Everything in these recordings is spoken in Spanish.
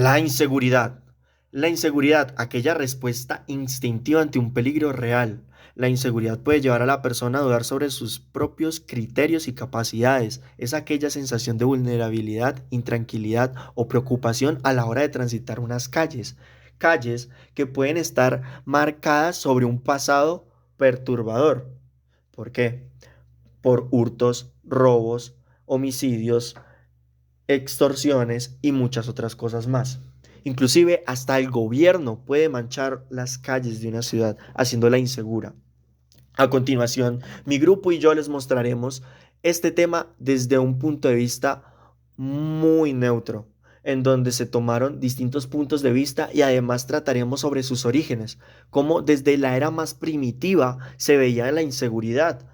La inseguridad. La inseguridad, aquella respuesta instintiva ante un peligro real. La inseguridad puede llevar a la persona a dudar sobre sus propios criterios y capacidades. Es aquella sensación de vulnerabilidad, intranquilidad o preocupación a la hora de transitar unas calles. Calles que pueden estar marcadas sobre un pasado perturbador. ¿Por qué? Por hurtos, robos, homicidios, extorsiones y muchas otras cosas más. Inclusive hasta el gobierno puede manchar las calles de una ciudad haciéndola insegura. A continuación, mi grupo y yo les mostraremos este tema desde un punto de vista muy neutro, en donde se tomaron distintos puntos de vista y además trataremos sobre sus orígenes, cómo desde la era más primitiva se veía la inseguridad.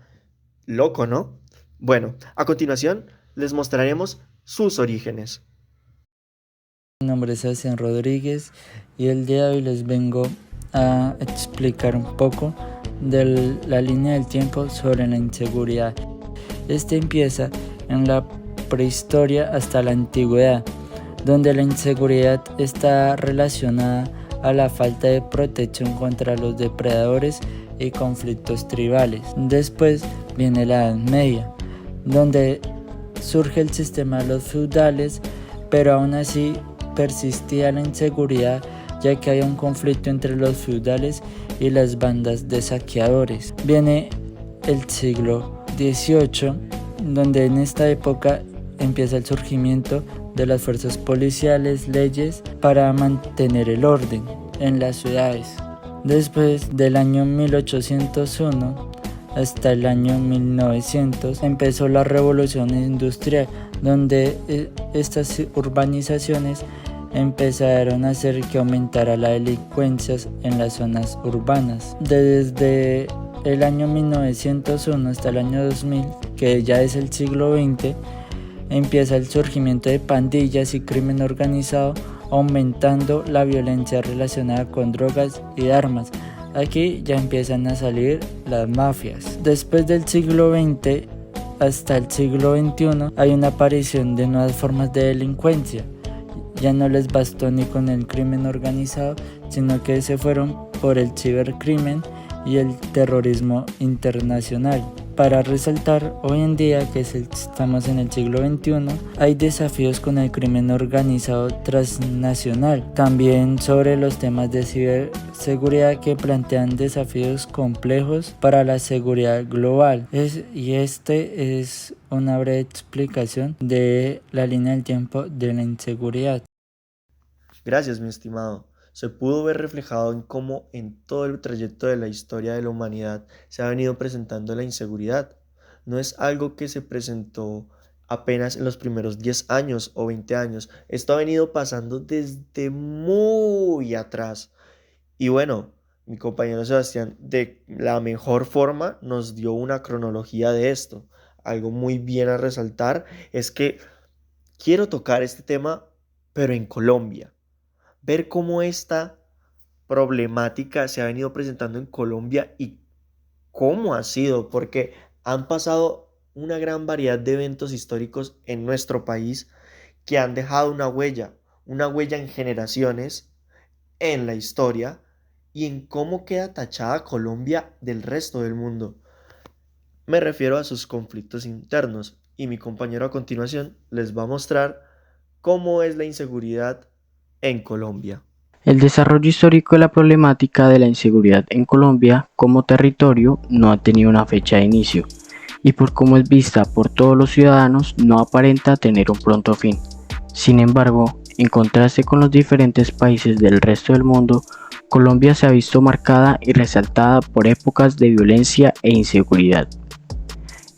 Loco, ¿no? Bueno, a continuación les mostraremos sus orígenes. Mi nombre es Sebastián Rodríguez y el día de hoy les vengo a explicar un poco de la línea del tiempo sobre la inseguridad. Este empieza en la prehistoria hasta la antigüedad, donde la inseguridad está relacionada a la falta de protección contra los depredadores y conflictos tribales. Después viene la Edad Media, donde surge el sistema de los feudales, pero aún así persistía la inseguridad, ya que había un conflicto entre los feudales y las bandas de saqueadores. Viene el siglo XVIII, donde en esta época empieza el surgimiento de las fuerzas policiales, leyes para mantener el orden en las ciudades. Después del año 1801 hasta el año 1900 empezó la revolución industrial, donde estas urbanizaciones empezaron a hacer que aumentara la delincuencia en las zonas urbanas. Desde el año 1901 hasta el año 2000, que ya es el siglo XX, empieza el surgimiento de pandillas y crimen organizado, aumentando la violencia relacionada con drogas y armas. Aquí ya empiezan a salir las mafias. Después del siglo XX hasta el siglo XXI hay una aparición de nuevas formas de delincuencia. Ya no les bastó ni con el crimen organizado, sino que se fueron por el cibercrimen y el terrorismo internacional. Para resaltar, hoy en día que estamos en el siglo XXI, hay desafíos con el crimen organizado transnacional. También sobre los temas de ciberseguridad que plantean desafíos complejos para la seguridad global. Este es una breve explicación de la línea del tiempo de la inseguridad. Gracias, mi estimado. Se pudo ver reflejado en cómo en todo el trayecto de la historia de la humanidad se ha venido presentando la inseguridad. No es algo que se presentó apenas en los primeros 10 años o 20 años. Esto ha venido pasando desde muy atrás. Y bueno, mi compañero Sebastián de la mejor forma nos dio una cronología de esto. Algo muy bien a resaltar es que quiero tocar este tema, pero en Colombia. Ver cómo esta problemática se ha venido presentando en Colombia y cómo ha sido, porque han pasado una gran variedad de eventos históricos en nuestro país que han dejado una huella en generaciones, en la historia y en cómo queda tachada Colombia del resto del mundo. Me refiero a sus conflictos internos y mi compañero a continuación les va a mostrar cómo es la inseguridad en Colombia. El desarrollo histórico de la problemática de la inseguridad en Colombia como territorio no ha tenido una fecha de inicio y por cómo es vista por todos los ciudadanos no aparenta tener un pronto fin. Sin embargo, en contraste con los diferentes países del resto del mundo, Colombia se ha visto marcada y resaltada por épocas de violencia e inseguridad.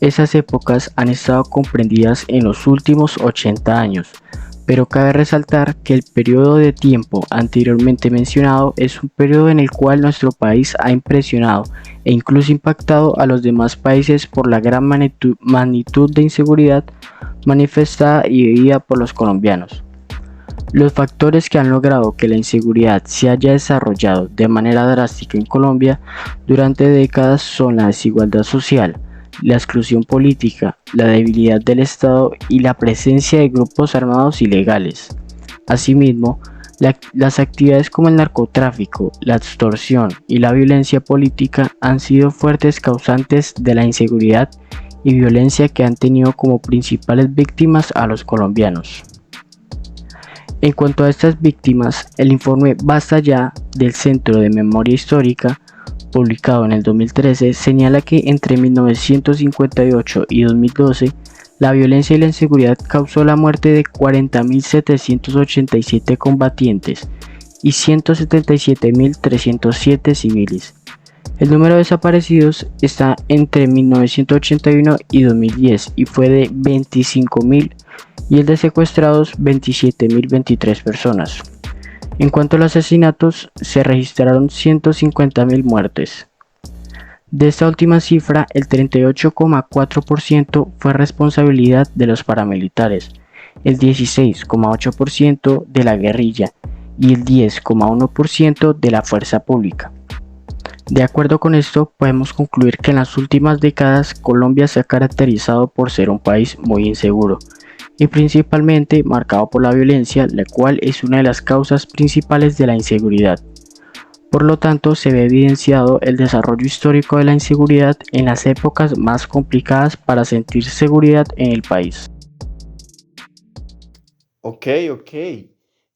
Esas épocas han estado comprendidas en los últimos 80 años, pero cabe resaltar que el periodo de tiempo anteriormente mencionado es un periodo en el cual nuestro país ha impresionado e incluso impactado a los demás países por la gran magnitud de inseguridad manifestada y vivida por los colombianos. Los factores que han logrado que la inseguridad se haya desarrollado de manera drástica en Colombia durante décadas son la desigualdad social, la exclusión política, la debilidad del Estado y la presencia de grupos armados ilegales. Asimismo, Las actividades como el narcotráfico, la extorsión y la violencia política han sido fuertes causantes de la inseguridad y violencia que han tenido como principales víctimas a los colombianos. En cuanto a estas víctimas, el informe Basta Ya del Centro de Memoria Histórica, publicado en el 2013, señala que entre 1958 y 2012, la violencia y la inseguridad causó la muerte de 40.787 combatientes y 177.307 civiles. El número de desaparecidos está entre 1981 y 2010 y fue de 25.000 y el de secuestrados 27.023 personas. En cuanto a los asesinatos, se registraron 150.000 muertes. De esta última cifra, el 38,4% fue responsabilidad de los paramilitares, el 16,8% de la guerrilla y el 10,1% de la fuerza pública. De acuerdo con esto, podemos concluir que en las últimas décadas Colombia se ha caracterizado por ser un país muy inseguro y principalmente marcado por la violencia, la cual es una de las causas principales de la inseguridad. Por lo tanto, se ve evidenciado el desarrollo histórico de la inseguridad en las épocas más complicadas para sentir seguridad en el país. Ok.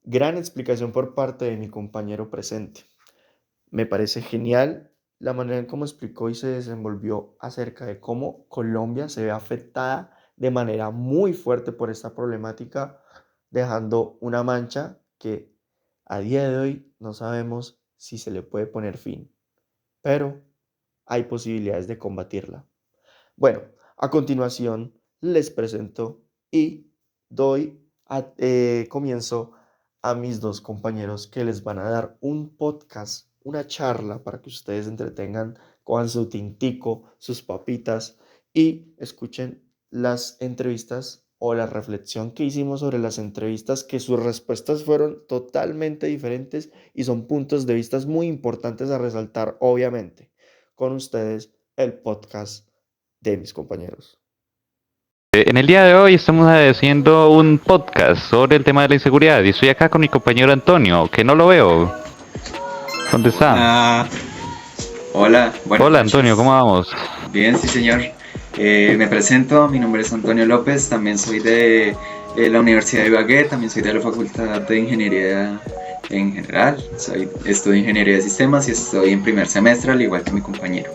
Gran explicación por parte de mi compañero presente. Me parece genial la manera en cómo explicó y se desenvolvió acerca de cómo Colombia se ve afectada de manera muy fuerte por esta problemática, dejando una mancha que a día de hoy no sabemos si se le puede poner fin, pero hay posibilidades de combatirla. Bueno, a continuación les presento y comienzo a mis dos compañeros que les van a dar un podcast, una charla para que ustedes entretengan con su tintico, sus papitas y escuchen las entrevistas o la reflexión que hicimos sobre las entrevistas, que sus respuestas fueron totalmente diferentes y son puntos de vista muy importantes a resaltar, obviamente. Con ustedes, el podcast de mis compañeros. En el día de hoy estamos haciendo un podcast sobre el tema de la inseguridad y estoy acá con mi compañero Antonio, que no lo veo. ¿Dónde está? Hola, Hola Antonio, ¿cómo vamos? Bien, sí señor. Me presento, mi nombre es Antonio López, también soy de la Universidad de Ibagué, también soy de la Facultad de Ingeniería en general, estudio Ingeniería de Sistemas y estoy en primer semestre, al igual que mi compañero.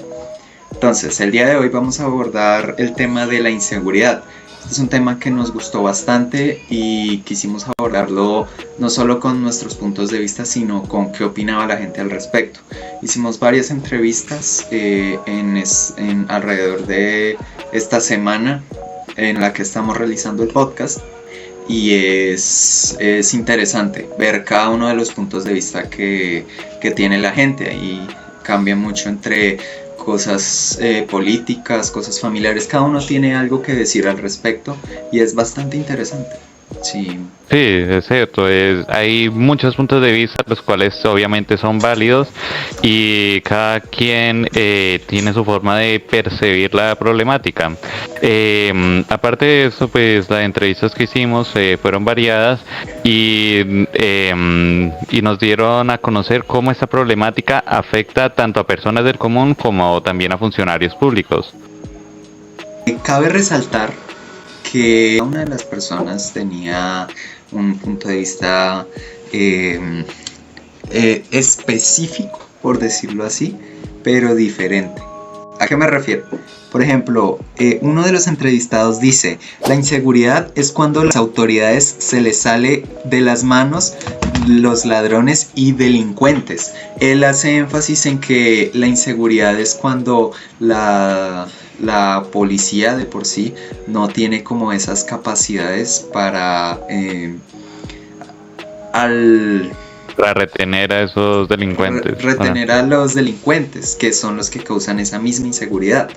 Entonces, el día de hoy vamos a abordar el tema de la inseguridad. Este es un tema que nos gustó bastante y quisimos abordarlo no solo con nuestros puntos de vista, sino con qué opinaba la gente al respecto. Hicimos varias entrevistas alrededor de esta semana en la que estamos realizando el podcast y es interesante ver cada uno de los puntos de vista que tiene la gente y cambia mucho entre cosas políticas, cosas familiares, cada uno tiene algo que decir al respecto y es bastante interesante. Sí, es cierto, hay muchos puntos de vista, los cuales obviamente son válidos y cada quien tiene su forma de percibir la problemática. Aparte de eso, pues las entrevistas que hicimos fueron variadas y nos dieron a conocer cómo esta problemática afecta tanto a personas del común como también a funcionarios públicos. Cabe resaltar que una de las personas tenía un punto de vista específico, por decirlo así, pero diferente. ¿A qué me refiero? Por ejemplo, uno de los entrevistados dice: la inseguridad es cuando a las autoridades se les sale de las manos los ladrones y delincuentes. Él hace énfasis en que la inseguridad es cuando la policía de por sí no tiene como esas capacidades para retener a esos delincuentes. Retener a los delincuentes, que son los que causan esa misma inseguridad.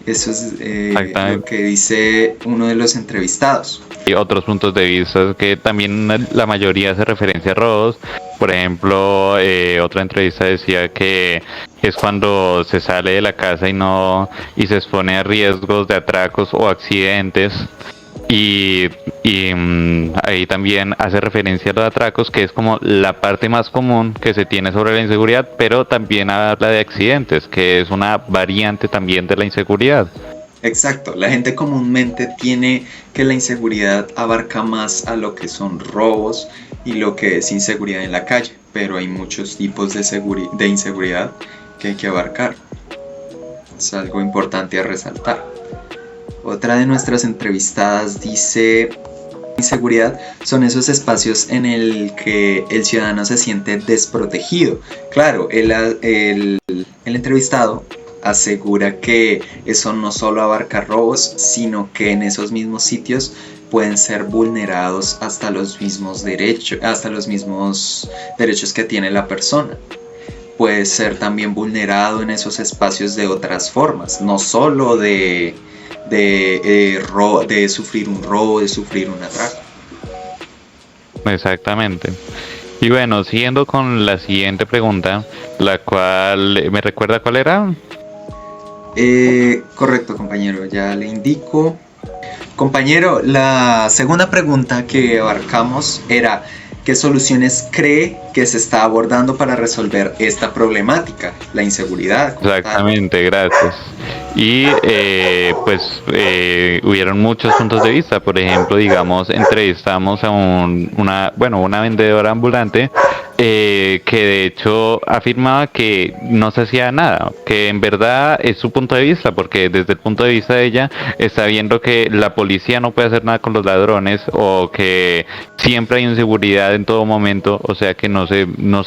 Eso es lo que dice uno de los entrevistados. Y otros puntos de vista que también la mayoría hace referencia a robos. Por ejemplo, otra entrevista decía que es cuando se sale de la casa y se expone a riesgos de atracos o accidentes. y, ahí también hace referencia a los atracos, que es como la parte más común que se tiene sobre la inseguridad, pero también habla de accidentes, que es una variante también de la inseguridad. Exacto, la gente comúnmente tiene que la inseguridad abarca más a lo que son robos y lo que es inseguridad en la calle, pero hay muchos tipos de inseguridad que hay que abarcar. Es algo importante a resaltar. Otra de nuestras entrevistadas dice: inseguridad son esos espacios en el que el ciudadano se siente desprotegido. Claro, el entrevistado asegura que eso no solo abarca robos, sino que en esos mismos sitios pueden ser vulnerados hasta los mismos derechos que tiene la persona. Puede ser también vulnerado en esos espacios de otras formas, no solo de sufrir un robo, de sufrir un atraco. Exactamente. Y bueno, siguiendo con la siguiente pregunta, la cual me recuerda cuál era. Correcto, compañero, ya le indico. Compañero, la segunda pregunta que abarcamos era: ¿qué soluciones cree que se está abordando para resolver esta problemática, la inseguridad? Exactamente, gracias. Y hubieron muchos puntos de vista. Por ejemplo, digamos, entrevistamos a una vendedora ambulante que de hecho afirmaba que no se hacía nada, que en verdad es su punto de vista, porque desde el punto de vista de ella está viendo que la policía no puede hacer nada con los ladrones, o que siempre hay inseguridad en todo momento, o sea que no se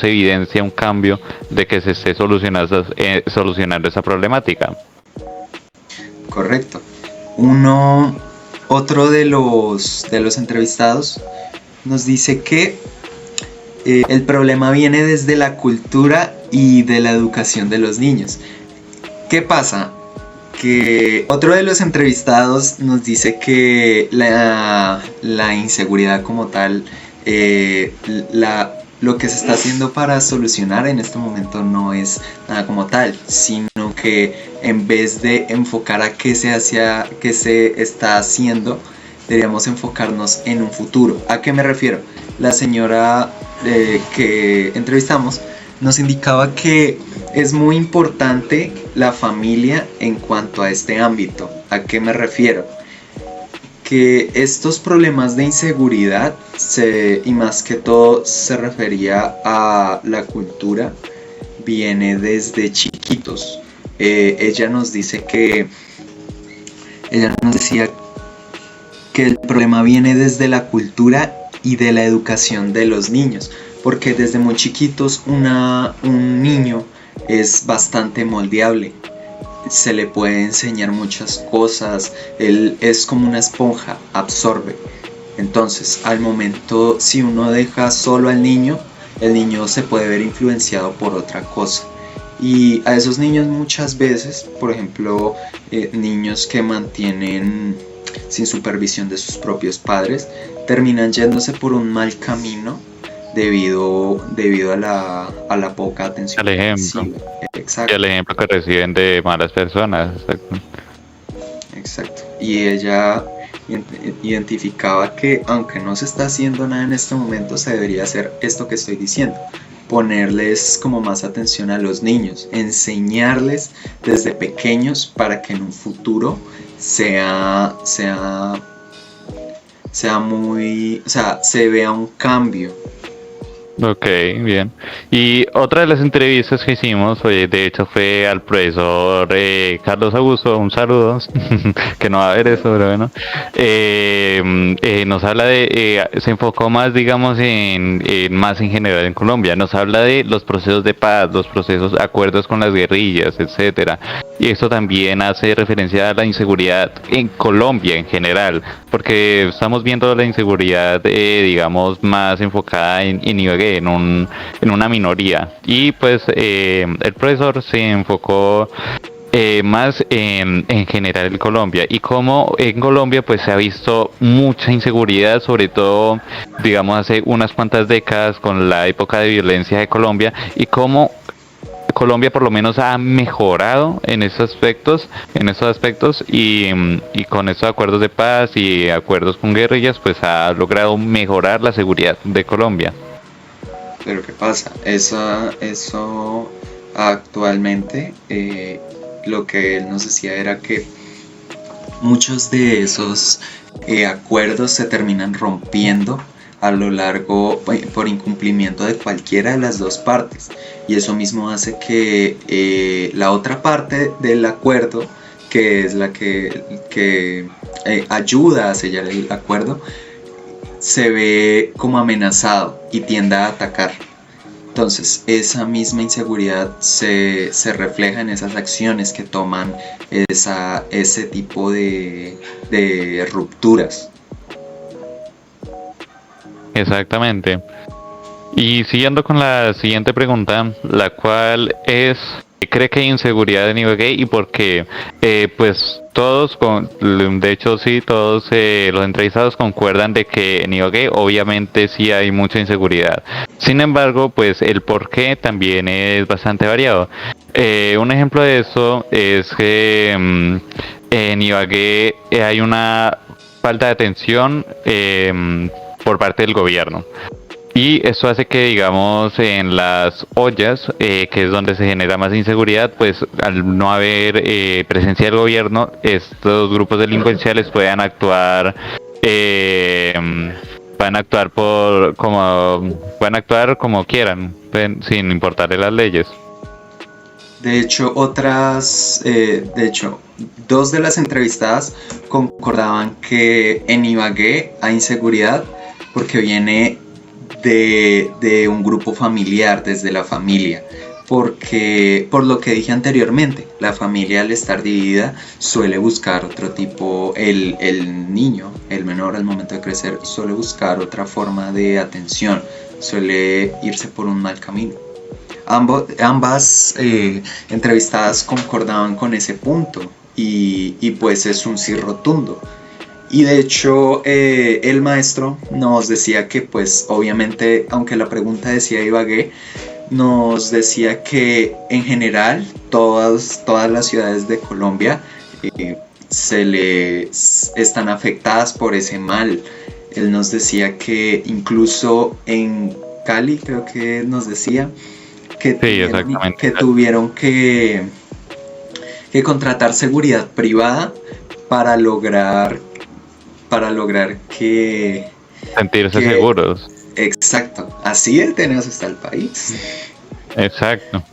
evidencia un cambio de que se esté solucionando esa problemática. Correcto. Otro de los entrevistados nos dice que el problema viene desde la cultura y de la educación de los niños. ¿Qué pasa? Que otro de los entrevistados nos dice que la inseguridad como tal, lo que se está haciendo para solucionar en este momento no es nada como tal, sino que en vez de enfocar a qué se está haciendo, deberíamos enfocarnos en un futuro. ¿A qué me refiero? La señora que entrevistamos nos indicaba que es muy importante la familia en cuanto a este ámbito. ¿A qué me refiero? Que estos problemas de inseguridad y más que todo se refería a la cultura, viene desde chiquitos. Ella nos decía que el problema viene desde la cultura y de la educación de los niños, porque desde muy chiquitos un niño es bastante moldeable. Se le puede enseñar muchas cosas, él es como una esponja, absorbe. Entonces, al momento, si uno deja solo al niño, el niño se puede ver influenciado por otra cosa. Y a esos niños muchas veces, por ejemplo, niños que mantienen sin supervisión de sus propios padres, terminan yéndose por un mal camino debido a la poca atención. Al ejemplo. Exacto. Y al ejemplo que reciben de malas personas. Exacto. Y ella identificaba que aunque no se está haciendo nada en este momento, se debería hacer esto que estoy diciendo: ponerles como más atención a los niños, enseñarles desde pequeños para que en un futuro se vea un cambio. Ok, bien. Y otra de las entrevistas que hicimos, de hecho, fue al profesor Carlos Augusto. Un saludo, que no va a ver eso, pero bueno. Nos habla se enfocó más, digamos, más en general en Colombia. Nos habla de los procesos de paz, los procesos, acuerdos con las guerrillas, etcétera. Y esto también hace referencia a la inseguridad en Colombia en general, porque estamos viendo la inseguridad, digamos, más enfocada en Ibagué, en una minoría. Y pues el profesor se enfocó más en general en Colombia, y como en Colombia pues se ha visto mucha inseguridad, sobre todo digamos hace unas cuantas décadas con la época de violencia de Colombia, y cómo Colombia por lo menos ha mejorado en esos aspectos y con esos acuerdos de paz y acuerdos con guerrillas, pues ha logrado mejorar la seguridad de Colombia. Pero ¿qué pasa? Eso actualmente, lo que él nos decía era que muchos de esos acuerdos se terminan rompiendo a lo largo por incumplimiento de cualquiera de las dos partes, y eso mismo hace que la otra parte del acuerdo, que es la que ayuda a sellar el acuerdo, se ve como amenazado y tiende a atacar. Entonces esa misma inseguridad se refleja en esas acciones que toman ese tipo de rupturas. Exactamente. Y siguiendo con la siguiente pregunta, la cual es, ¿cree que hay inseguridad en Ibagué y por qué? Pues todos, de hecho sí, todos los entrevistados concuerdan de que en Ibagué obviamente sí hay mucha inseguridad. Sin embargo, pues el por qué también es bastante variado. Un ejemplo de eso es que en Ibagué hay una falta de atención por parte del gobierno. Y eso hace que, digamos, en las ollas, que es donde se genera más inseguridad, pues al no haber presencia del gobierno, estos grupos delincuenciales puedan actuar como quieran, sin importarle las leyes. De hecho, dos de las entrevistadas concordaban que en Ibagué hay inseguridad porque viene de un grupo familiar, desde la familia, porque por lo que dije anteriormente, la familia al estar dividida suele buscar otro tipo, el niño, el menor al momento de crecer, suele buscar otra forma de atención, suele irse por un mal camino. Ambas entrevistadas concordaban con ese punto y pues es un sí rotundo. Y de hecho el maestro nos decía que pues obviamente, aunque la pregunta decía Ibagué, nos decía que en general todas las ciudades de Colombia están afectadas por ese mal. Él nos decía que incluso en Cali, creo que nos decía, que tuvieron que contratar seguridad privada para lograr que sentirse seguros. Exacto, así de tenaz está el país. Exacto.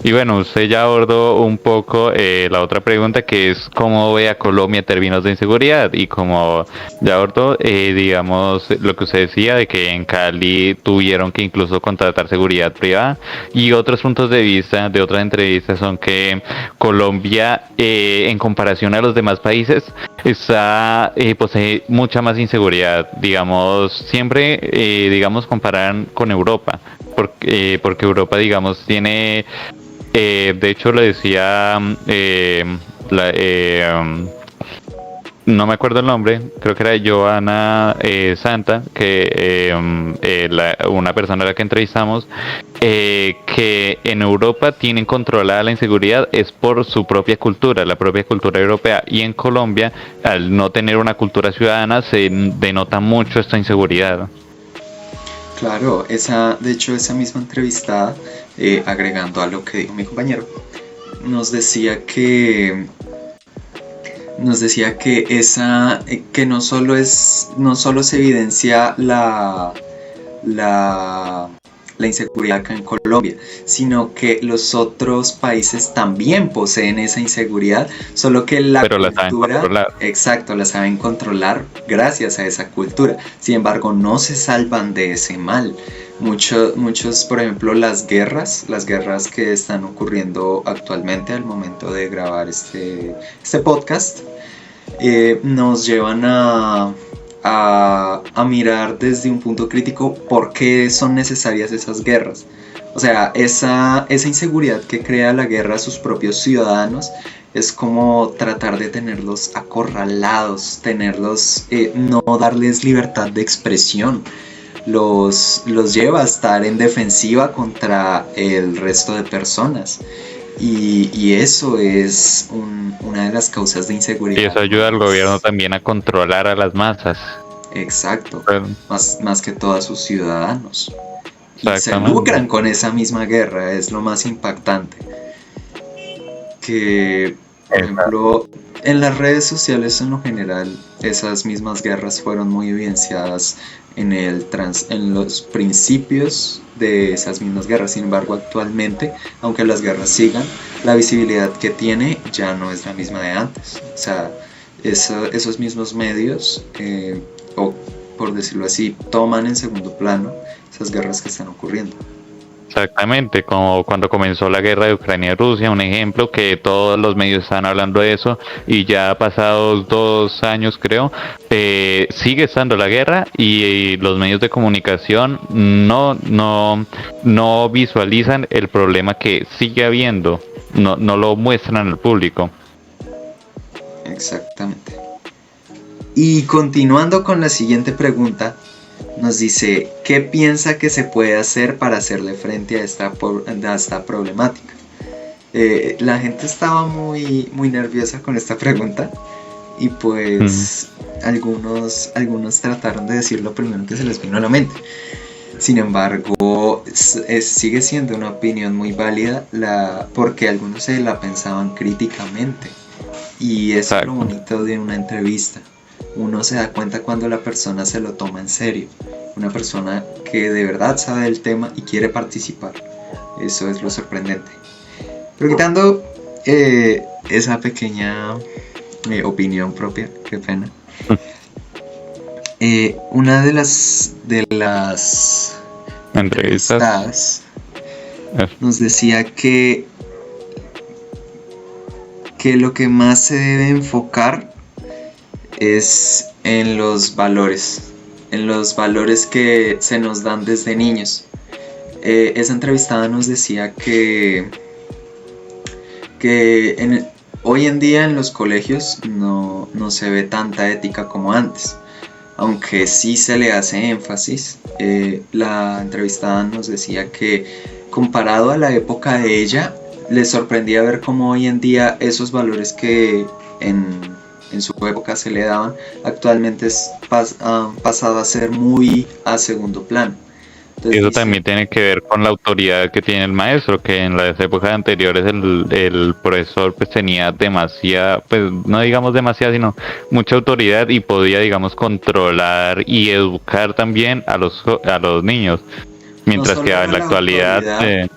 Y bueno, usted ya abordó un poco la otra pregunta, que es cómo ve a Colombia en términos de inseguridad, y como ya abordó, digamos, lo que usted decía de que en Cali tuvieron que incluso contratar seguridad privada, y otros puntos de vista de otras entrevistas son que Colombia, en comparación a los demás países, posee mucha más inseguridad. Digamos, siempre comparan con Europa, porque Europa, digamos, tiene... de hecho lo decía no me acuerdo el nombre, creo que era Joana Santa, que una persona a la que entrevistamos, que en Europa tienen controlada la inseguridad es por su propia cultura, la propia cultura europea, y en Colombia, al no tener una cultura ciudadana, se denota mucho esta inseguridad. Claro, de hecho esa misma entrevistada, agregando a lo que dijo mi compañero, nos decía que no solo se evidencia la inseguridad acá en Colombia, sino que los otros países también poseen esa inseguridad, solo que la cultura, exacto, la saben controlar gracias a esa cultura. Sin embargo, no se salvan de ese mal. Muchos, por ejemplo, las guerras que están ocurriendo actualmente al momento de grabar este podcast, nos llevan a mirar desde un punto crítico por qué son necesarias esas guerras. O sea, esa inseguridad que crea la guerra a sus propios ciudadanos es como tratar de tenerlos acorralados, no darles libertad de expresión. los lleva a estar en defensiva contra el resto de personas. Y eso es una de las causas de inseguridad. Y eso ayuda al gobierno también a controlar a las masas. Exacto, Pero, más que todo a sus ciudadanos. Y se exactamente. lucran con esa misma guerra, es lo más impactante. Que, por ejemplo, en las redes sociales en lo general, esas mismas guerras fueron muy evidenciadas en los principios de esas mismas guerras. Sin embargo, actualmente, aunque las guerras sigan, la visibilidad que tiene ya no es la misma de antes. O sea, esos mismos medios, o por decirlo así, toman en segundo plano esas guerras que están ocurriendo. Exactamente, como cuando comenzó la guerra de Ucrania y Rusia, un ejemplo que todos los medios están hablando de eso y ya pasados 2 años creo, sigue estando la guerra y los medios de comunicación no visualizan el problema que sigue habiendo, no lo muestran al público. Exactamente. Y continuando con la siguiente pregunta, nos dice, ¿qué piensa que se puede hacer para hacerle frente a esta problemática? La gente estaba muy nerviosa con esta pregunta y pues algunos trataron de decir lo primero que se les vino a la mente. Sin embargo, sigue siendo una opinión muy válida porque algunos se la pensaban críticamente. Y es lo bonito de una entrevista. Uno se da cuenta cuando la persona se lo toma en serio. Una persona que de verdad sabe del tema y quiere participar. Eso es lo sorprendente. Pero quitando esa pequeña opinión propia, qué pena. Una de las entrevistadas nos decía que lo que más se debe enfocar es en los valores que se nos dan desde niños. Esa entrevistada nos decía que hoy en día en los colegios no se ve tanta ética como antes, aunque sí se le hace énfasis. La entrevistada nos decía que comparado a la época de ella, le sorprendía ver cómo hoy en día esos valores que en su época se le daban, actualmente han pasado a ser muy a segundo plano. Entonces, eso también tiene que ver con la autoridad que tiene el maestro, que en las épocas anteriores el profesor pues tenía demasiada, pues no digamos demasiada, sino mucha autoridad y podía, digamos, controlar y educar también a los niños, mientras que en la actualidad...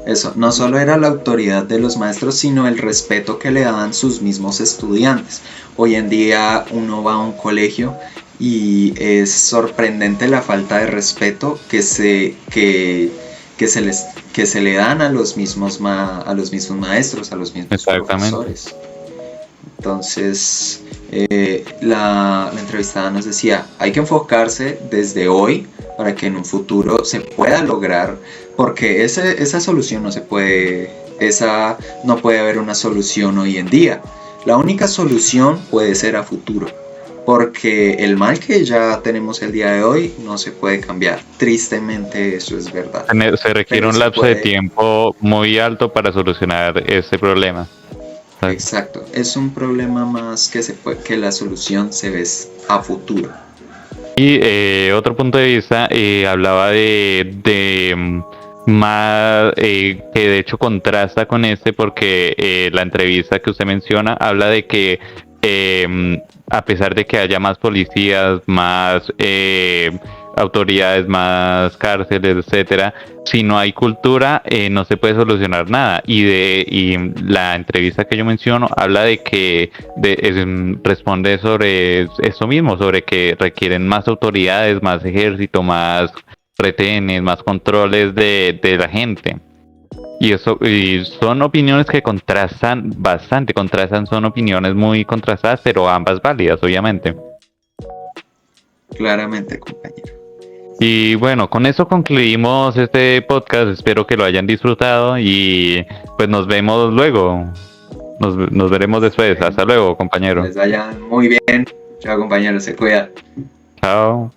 Eso, no solo era la autoridad de los maestros, sino el respeto que le daban sus mismos estudiantes. Hoy en día uno va a un colegio y es sorprendente la falta de respeto que se le dan a los mismos maestros, a los mismos profesores. Entonces, la entrevistada nos decía, hay que enfocarse desde hoy para que en un futuro se pueda lograr, porque esa solución no puede haber una solución hoy en día. La única solución puede ser a futuro, porque el mal que ya tenemos el día de hoy no se puede cambiar. Tristemente eso es verdad. Se requiere un lapso de tiempo muy alto para solucionar este problema. Exacto, es un problema más que la solución se ve a futuro. Y otro punto de vista, hablaba de más que de hecho contrasta con porque la entrevista que usted menciona habla de que a pesar de que haya más policías, más autoridades, más cárceles, etcétera, si no hay cultura no se puede solucionar nada. Y la entrevista que yo menciono habla de que responde sobre eso mismo, sobre que requieren más autoridades, más ejército, más retenes, más controles de la gente. Y son opiniones que contrastan bastante, son opiniones muy contrastadas, pero ambas válidas, obviamente. Claramente, compañero. Y bueno, con eso concluimos este podcast, espero que lo hayan disfrutado y pues nos vemos luego, nos veremos después, hasta luego, compañero. Que les vaya muy bien, chao compañero, se cuida. Chao.